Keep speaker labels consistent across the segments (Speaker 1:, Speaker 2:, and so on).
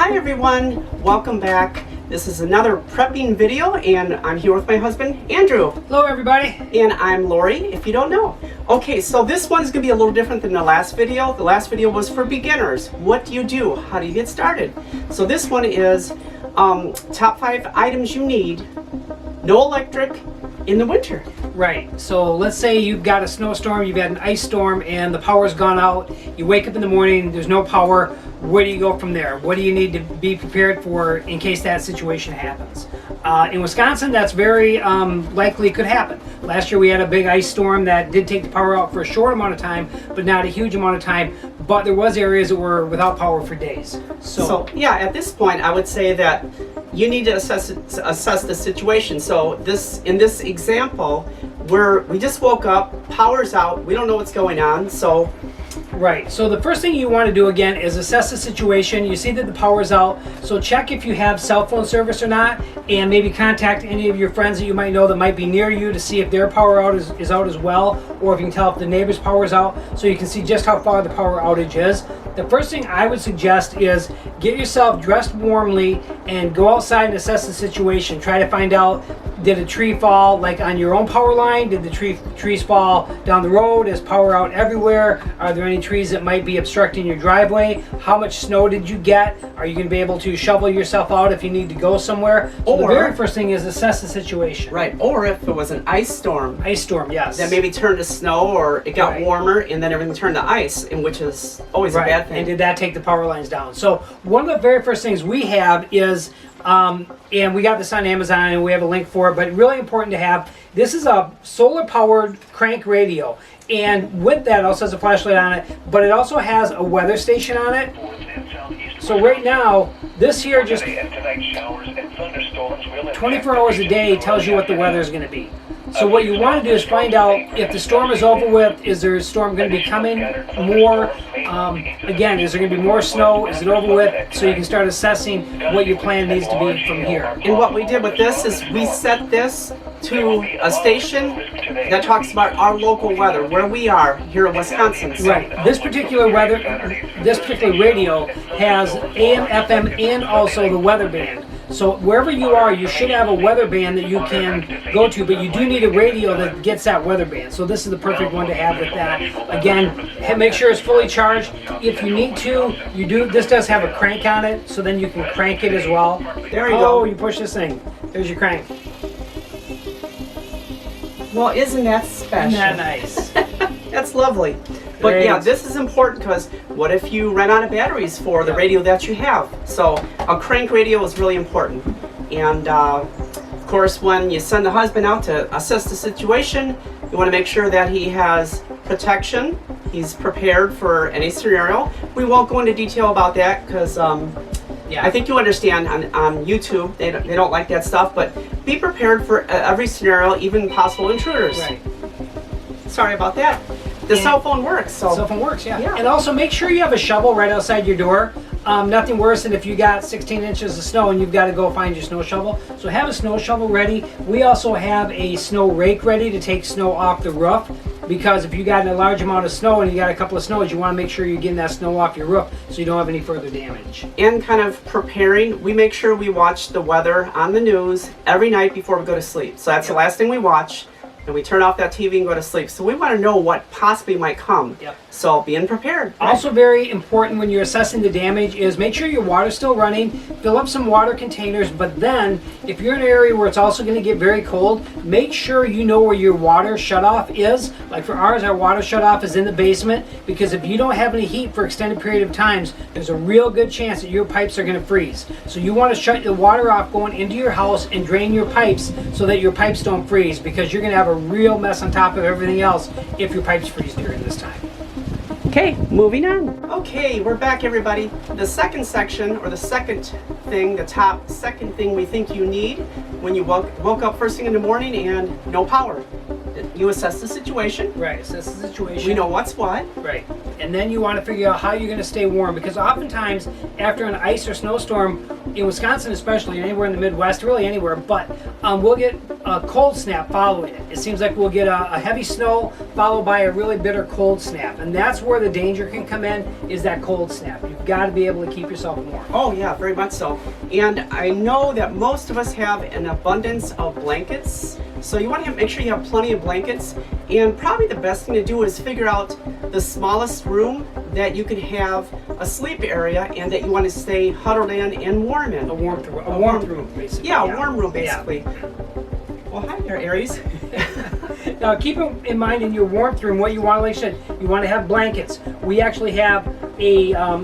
Speaker 1: Hi everyone, welcome back. This is another prepping video and I'm here with my husband, Andrew.
Speaker 2: Hello everybody.
Speaker 1: And I'm Lori, if you don't know. Okay, so this one's gonna be a little different than the last video. The last video was for beginners. What do you do? How do you get started? So this one is top 5 items you need, no electric, in the winter.
Speaker 2: Right, so let's say you've got a snowstorm, you've got an ice storm, and the power's gone out. You wake up in the morning, there's no power. Where do you go from there? What do you need to be prepared for in case that situation happens? In Wisconsin, that's very likely could happen. Last year we had a big ice storm that did take the power out for a short amount of time, but not a huge amount of time. But there was areas that were without power for days.
Speaker 1: So yeah, at this point, I would say that you need to assess the situation. So in this example, we just woke up, power's out, we don't know what's going on. So
Speaker 2: right, so the first thing you want to do again is assess the situation. You see that the power's out, so check if you have cell phone service or not, and maybe contact any of your friends that you might know that might be near you to see if their power out is out as well, or if you can tell if the neighbor's power is out, so you can see just how far the power outage is. The first thing I would suggest is get yourself dressed warmly and go outside and assess the situation. Try to find out, did a tree fall like on your own power line? Did the trees fall down the road? Is power out everywhere? Are there any trees that might be obstructing your driveway? How much snow did you get? Are you going to be able to shovel yourself out if you need to go somewhere? So the very first thing is assess the situation.
Speaker 1: Right, or if it was an ice storm.
Speaker 2: Ice storm, yes.
Speaker 1: That maybe turned to snow, or it got warmer and then everything turned to ice, and which is always a bad thing.
Speaker 2: And did that take the power lines down? So one of the very first things we have is, and we got this on Amazon and we have a link for it, but really important to have, this is a solar powered crank radio. And with that, it also has a flashlight on it, but it also has a weather station on it. So right now, this here just 24 hours a day tells you what the weather is going to be. So what you want to do is find out if the storm is over with, is there a storm going to be coming more? Again, is there going to be more snow? Is it over with? So you can start assessing what your plan needs to be from here.
Speaker 1: And what we did with this is we set this to a station that talks about our local weather, where we are here in Wisconsin. So
Speaker 2: right. This particular radio has AM, FM, and also the weather band. So wherever you are, you should have a weather band that you can go to, but you do need a radio that gets that weather band. So this is the perfect one to have with that. Again, make sure it's fully charged. If you need to, this does have a crank on it, so then you can crank it as well.
Speaker 1: There you go.
Speaker 2: Oh, you push this thing. There's your crank.
Speaker 1: Well, isn't that special?
Speaker 2: Isn't that nice?
Speaker 1: That's lovely. But yeah, this is important because what if you run out of batteries for the radio that you have? So a crank radio is really important. And of course, when you send the husband out to assess the situation, you want to make sure that he has protection. He's prepared for any scenario. We won't go into detail about that because I think you understand on YouTube, they don't like that stuff, but be prepared for every scenario, even possible intruders.
Speaker 2: Right.
Speaker 1: Sorry about that. The cell phone works. So.
Speaker 2: Cell phone works, yeah. And also make sure you have a shovel right outside your door. Nothing worse than if you got 16 inches of snow and you've got to go find your snow shovel. So have a snow shovel ready. We also have a snow rake ready to take snow off the roof, because if you got a large amount of snow and you got a couple of snows, you want to make sure you're getting that snow off your roof so you don't have any further damage.
Speaker 1: And kind of preparing, we make sure we watch the weather on the news every night before we go to sleep. So that's the last thing we watch. And we turn off that TV and go to sleep. So we want to know what possibly might come.
Speaker 2: Yep.
Speaker 1: So being prepared.
Speaker 2: Also very important when you're assessing the damage is make sure your water's still running. Fill up some water containers, but then if you're in an area where it's also going to get very cold, make sure you know where your water shutoff is. Like for ours, our water shutoff is in the basement, because if you don't have any heat for extended period of times, there's a real good chance that your pipes are going to freeze. So you want to shut the water off going into your house and drain your pipes so that your pipes don't freeze, because you're going to have a real mess on top of everything else if your pipes freeze during this time.
Speaker 1: Okay, moving on. Okay, we're back everybody. The second section, or the second thing, the top second thing we think you need when you woke up first thing in the morning and no power. You assess the situation.
Speaker 2: Right, assess the situation.
Speaker 1: We know what's what.
Speaker 2: Right. And then you want to figure out how you're going to stay warm, because oftentimes after an ice or snowstorm, in Wisconsin especially, and anywhere in the Midwest, really anywhere, but we'll get a cold snap following it. It seems like we'll get a heavy snow followed by a really bitter cold snap, and that's where the danger can come in, is that cold snap. You've you've got to be able to keep yourself warm.
Speaker 1: Oh yeah, very much so. And I know that most of us have an abundance of blankets. So you want to make sure you have plenty of blankets. And probably the best thing to do is figure out the smallest room that you can have a sleep area and that you want to stay huddled in and warm in.
Speaker 2: A warm room, basically.
Speaker 1: Yeah, a warm room, basically. Well, hi there, Aries.
Speaker 2: Now, keep in mind in your warmth room, what you want, like I said, you want to have blankets. We actually have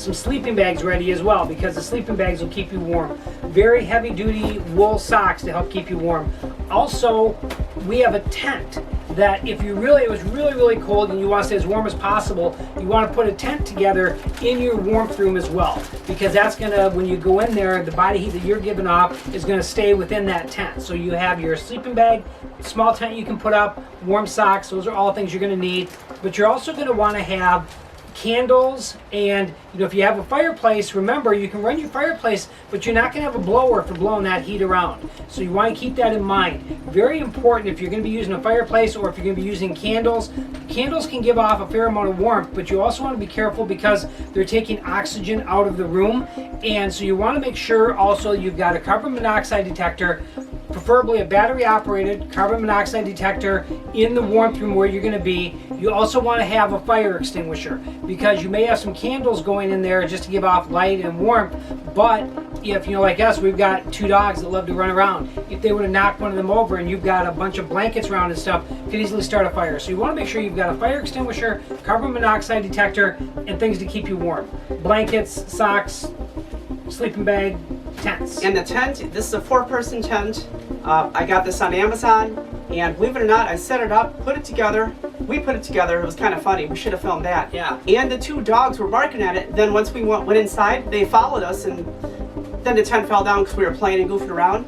Speaker 2: some sleeping bags ready as well, because the sleeping bags will keep you warm. Very heavy-duty wool socks to help keep you warm. Also, we have a tent that if it was really cold and you want to stay as warm as possible, you want to put a tent together in your warmth room as well, because that's going to, when you go in there, the body heat that you're giving off is going to stay within that tent. So you have your sleeping bag, small tent you can put up, warm socks, those are all things you're going to need. But you're also going to want to have candles, and if you have a fireplace, remember you can run your fireplace, but you're not going to have a blower for blowing that heat around. So you want to keep that in mind. Very important if you're going to be using a fireplace or if you're going to be using candles. Candles can give off a fair amount of warmth, but you also want to be careful because they're taking oxygen out of the room, and so you want to make sure also you've got a carbon monoxide detector, preferably a battery operated carbon monoxide detector in the warmth room where you're going to be. You also want to have a fire extinguisher, because you may have some candles going in there just to give off light and warmth, but if like us, we've got 2 dogs that love to run around. If they were to knock one of them over and you've got a bunch of blankets around and stuff, you could easily start a fire. So you want to make sure you've got a fire extinguisher, carbon monoxide detector, and things to keep you warm. Blankets, socks, sleeping bag, tents.
Speaker 1: And the tent, this is a 4-person tent. I got this on Amazon, and believe it or not, I set it up, put it together. We put it together. It was kind of funny. We should have filmed that.
Speaker 2: Yeah.
Speaker 1: And the 2 dogs were barking at it. Then once we went inside, they followed us, and then the tent fell down because we were playing and goofing around.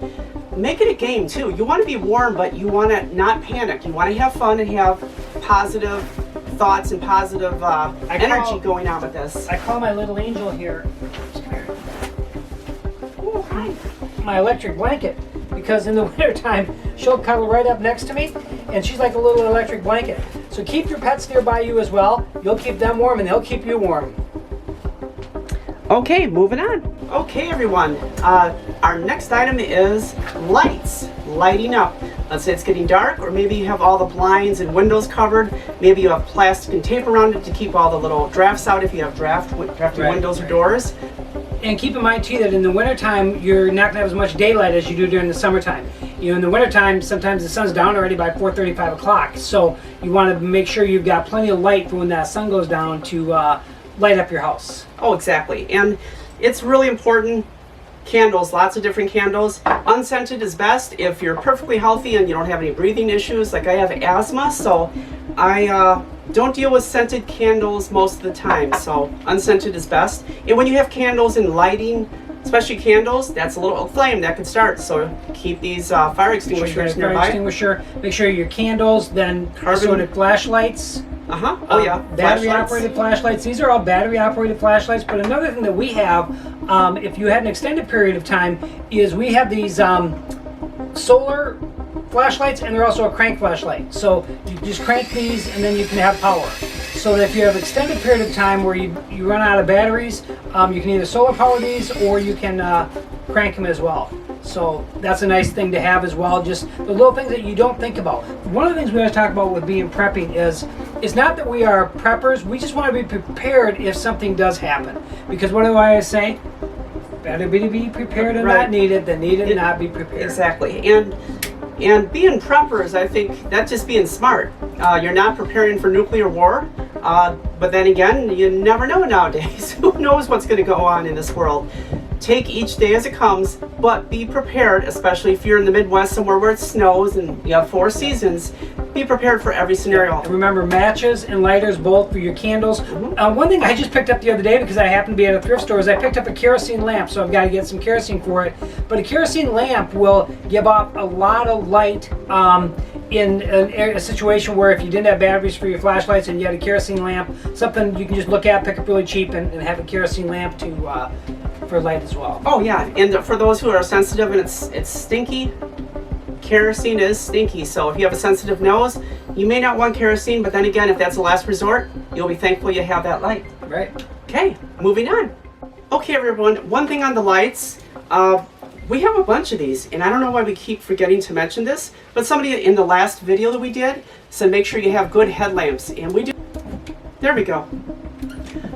Speaker 1: Make it a game too. You want to be warm, but you want to not panic. You want to have fun and have positive thoughts and positive energy going on with this.
Speaker 2: I call my little angel here.
Speaker 1: Oh, hi.
Speaker 2: My electric blanket, because in the wintertime she'll cuddle right up next to me, and she's like a little electric blanket. So keep your pets nearby you as well. You'll keep them warm and they'll keep you warm.
Speaker 1: Okay, moving on. Okay, everyone. Our next item is lights. Lighting up. Let's say it's getting dark, or maybe you have all the blinds and windows covered. Maybe you have plastic and tape around it to keep all the little drafts out if you have drafty windows or doors.
Speaker 2: And keep in mind too that in the wintertime you're not going to have as much daylight as you do during the summertime. In the wintertime, sometimes the sun's down already by 4:30, 5 o'clock. So you want to make sure you've got plenty of light for when that sun goes down to light up your house.
Speaker 1: Oh, exactly. And it's really important. Candles, lots of different candles. Unscented is best if you're perfectly healthy and you don't have any breathing issues. Like I have asthma, so I don't deal with scented candles most of the time. So unscented is best. And when you have candles and lighting, especially candles, that's a little flame that could start. So keep these fire extinguishers nearby.
Speaker 2: Fire extinguisher. Make sure your candles, then assorted flashlights.
Speaker 1: Oh yeah.
Speaker 2: Battery operated flashlights. These are all battery operated flashlights. But another thing that we have, if you had an extended period of time, is we have these solar flashlights, and they're also a crank flashlight. So you just crank these and then you can have power. So that if you have an extended period of time where you run out of batteries, you can either solar power these or you can crank them as well. So that's a nice thing to have as well. Just the little things that you don't think about. One of the things we always talk about with being prepping is, it's not that we are preppers, we just want to be prepared if something does happen. Because what do I always say? Better be prepared and not needed than needed and not be prepared.
Speaker 1: Exactly. And being preppers, I think that's just being smart. You're not preparing for nuclear war, but then again, you never know nowadays. Who knows what's going to go on in this world? Take each day as it comes, but be prepared, especially if you're in the Midwest somewhere where it snows and you have 4 seasons. Be prepared for every scenario.
Speaker 2: And remember, matches and lighters both for your candles. One thing I just picked up the other day, because I happened to be at a thrift store, is I picked up a kerosene lamp, so I've got to get some kerosene for it. But a kerosene lamp will give off a lot of light in a situation where if you didn't have batteries for your flashlights and you had a kerosene lamp, something you can just look at, pick up really cheap, and have a kerosene lamp to for light as well.
Speaker 1: Oh yeah, and for those who are sensitive and it's stinky, kerosene is stinky. So if you have a sensitive nose, you may not want kerosene, but then again, if that's the last resort, you'll be thankful you have that light.
Speaker 2: Right.
Speaker 1: Okay, moving on. Okay, everyone, one thing on the lights. We have a bunch of these, and I don't know why we keep forgetting to mention this, but somebody in the last video that we did said make sure you have good headlamps, and we do. There we go.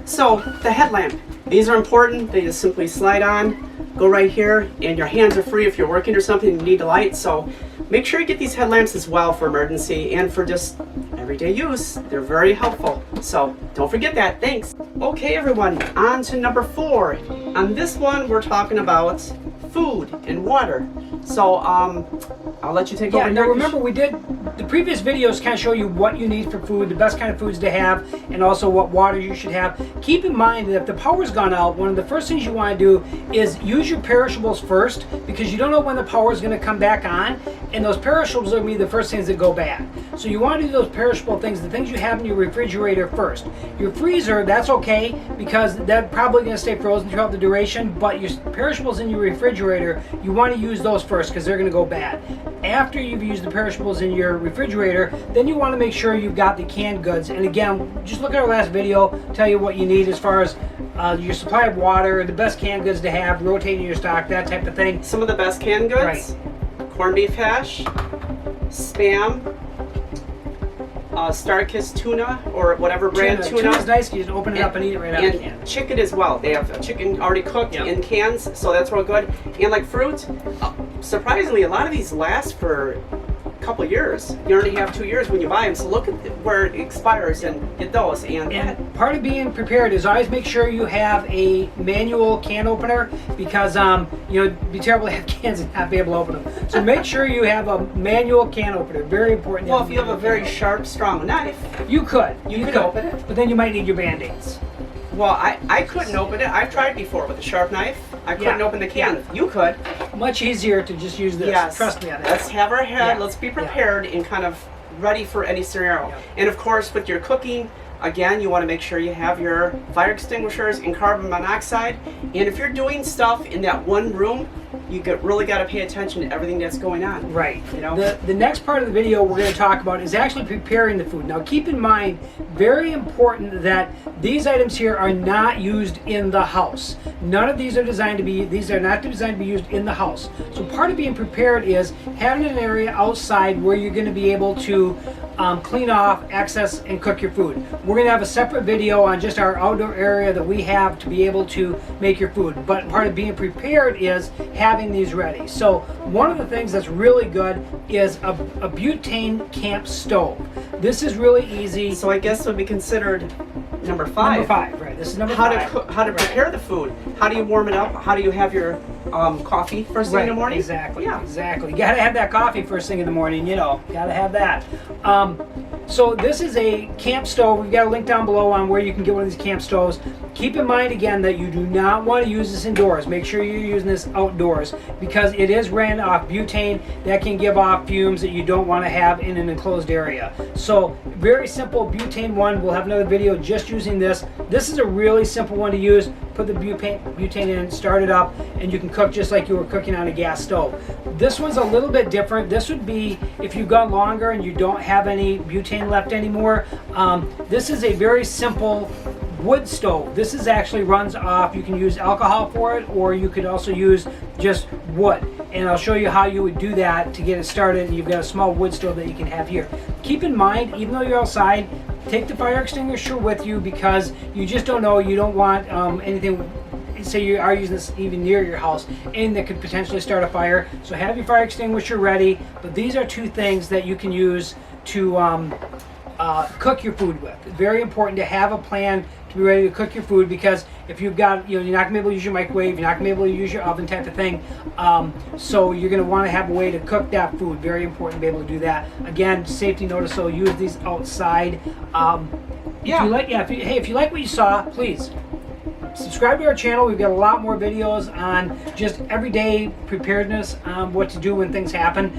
Speaker 1: So, the headlamp. These are important. They just simply slide on, go right here, and your hands are free if you're working or something and you need a light. So, make sure you get these headlamps as well for emergency and for just everyday use. They're very helpful. So, don't forget that. Thanks. Okay, everyone, on to number 4. On this one, we're talking about food and water. So, I'll let you take over.
Speaker 2: Yeah, now remember we did, the previous videos kind of show you what you need for food, the best kind of foods to have, and also what water you should have. Keep in mind that if the power's gone out, one of the first things you want to do is use your perishables first, because you don't know when the power is going to come back on, and those perishables are going to be the first things that go bad. So you want to do those perishable things, the things you have in your refrigerator first. Your freezer, that's okay, because that's probably going to stay frozen throughout the duration, but your perishables in your refrigerator, you want to use those first because they're going to go bad. After you've used the perishables in your refrigerator, then you want to make sure you've got the canned goods. And again, just look at our last video, tell you what you need as far as your supply of water, the best canned goods to have, rotating your stock, that type of thing.
Speaker 1: Some of the best canned goods.
Speaker 2: Right.
Speaker 1: Corned beef hash, Spam, Starkist tuna, or whatever brand tuna.
Speaker 2: Tuna's nice, you just open it up and eat it right out of the can.
Speaker 1: And chicken as well. They have chicken already cooked in cans, so that's real good. And like fruit, surprisingly, a lot of these last for a couple years. You already have 2 years when you buy them, so look at where it expires and get those.
Speaker 2: And part of being prepared is always make sure you have a manual can opener, because you know, it'd be terrible to have cans and not be able to open them. So make sure you have a manual can opener. Very important.
Speaker 1: Well, if you have a very sharp, strong knife,
Speaker 2: you could
Speaker 1: open it.
Speaker 2: But then you might need your Band-Aids.
Speaker 1: Well, I couldn't open it. I've tried before with a sharp knife. I couldn't open the can. You could.
Speaker 2: Much easier to just use this.
Speaker 1: Yes.
Speaker 2: Trust me on that.
Speaker 1: Let's have our head. Let's be prepared and kind of ready for any scenario. And of course, with your cooking, again, you want to make sure you have your fire extinguishers and carbon monoxide. And if you're doing stuff in that one room, you really got to pay attention to everything that's going on.
Speaker 2: Right.
Speaker 1: You know.
Speaker 2: The next part of the video we're going to talk about is actually preparing the food. Now, keep in mind, very important that these items here are not used in the house. None of these are designed to be. These are not designed to be used in the house. So part of being prepared is having an area outside where you're going to be able to clean off, access, and cook your food. We're going to have a separate video on just our outdoor area that we have to be able to make your food. But part of being prepared is having these ready. So one of the things that's really good is a butane camp stove. This is really easy.
Speaker 1: So I guess would be considered number 5.
Speaker 2: Number 5, right? This is number 5.
Speaker 1: How to prepare the food? How do you warm it up? How do you have your coffee first thing in the morning?
Speaker 2: Exactly.
Speaker 1: Yeah.
Speaker 2: Exactly. You gotta have that coffee first thing in the morning. You know, gotta have that. So this is a camp stove. We've got a link down below on where you can get one of these camp stoves. Keep in mind again that you do not want to use this indoors. Make sure you're using this outdoors, because it is ran off butane that can give off fumes that you don't want to have in an enclosed area. So very simple butane one. We'll have another video just using this. This is a really simple one to use. Put the butane in, start it up, and you can cook just like you were cooking on a gas stove. This one's a little bit different. This would be if you've gone longer and you don't have any butane left anymore. This is a very simple wood stove. This is actually runs off, you can use alcohol for it, or you could also use just wood. And I'll show you how you would do that to get it started. You've got a small wood stove that you can have here. Keep in mind, even though you're outside, take the fire extinguisher with you, because you just don't know, you don't want anything, say you are using this even near your house, and that could potentially start a fire. So have your fire extinguisher ready. But these are 2 things that you can use to cook your food with. It's very important to have a plan to be ready to cook your food, because if you've got, you know, you're not gonna be able to use your microwave, you're not gonna be able to use your oven type of thing. So you're gonna want to have a way to cook that food. Very important to be able to do that. Again, safety notice, so use these outside. If you like what you saw, please subscribe to our channel. We've got a lot more videos on just everyday preparedness, what to do when things happen.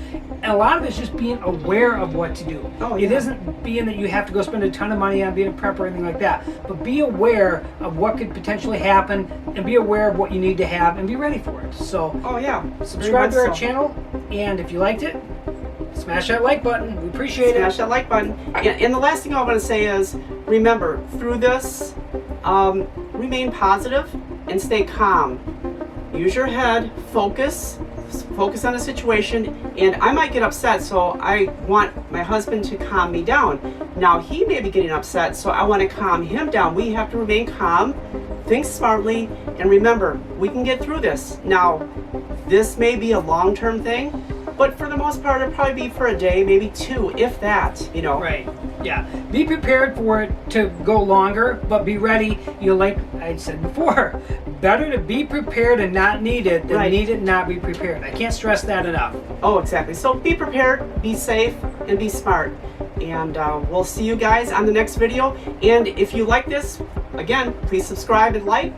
Speaker 2: And a lot of it's just being aware of what to do. It isn't being that you have to go spend a ton of money on being a prep or anything like that, but be aware of what could potentially happen, and be aware of what you need to have, and be ready for it. So subscribe to our channel, and if you liked it, smash that like button. We appreciate it.
Speaker 1: Smash that like button. And the last thing I want to say is, remember, through this, remain positive, and stay calm. Use your head, focus on the situation, and I might get upset, so I want my husband to calm me down. Now he may be getting upset, so I want to calm him down. We have to remain calm, think smartly, and remember, we can get through this. Now, this may be a long-term thing, but for the most part, it'll probably be for a day, maybe two, if that, you know.
Speaker 2: Right. Yeah. Be prepared for it to go longer, but be ready. You know, like I said before, better to be prepared and not need it than need it and not be prepared. I can't stress that enough.
Speaker 1: Oh, exactly. So be prepared, be safe, and be smart. And we'll see you guys on the next video. And if you like this, again, please subscribe and like.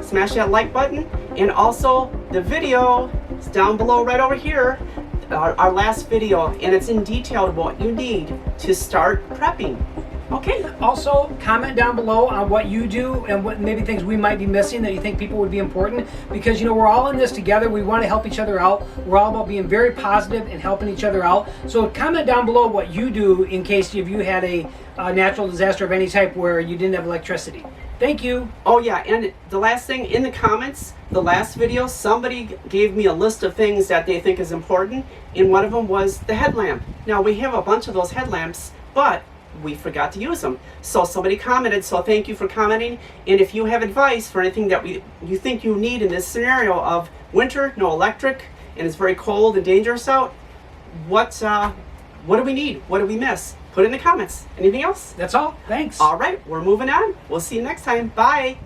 Speaker 1: Smash that like button. And also, the video is down below right over here. Our last video, and it's in detail what you need to start prepping. Okay.
Speaker 2: Also, comment down below on what you do and what maybe things we might be missing that you think people would be important, because you know we're all in this together. We want to help each other out. We're all about being very positive and helping each other out. So comment down below what you do in case if you had a natural disaster of any type where you didn't have electricity. Thank you.
Speaker 1: Oh yeah, and the last thing in the comments, the last video, somebody gave me a list of things that they think is important, and one of them was the headlamp. Now we have a bunch of those headlamps, but we forgot to use them. So somebody commented, so thank you for commenting. And if you have advice for anything that you think you need in this scenario of winter, no electric, and it's very cold and dangerous out, what do we need? What do we miss? Put it in the comments. Anything else?
Speaker 2: That's all. Thanks.
Speaker 1: All right, we're moving on. We'll see you next time. Bye.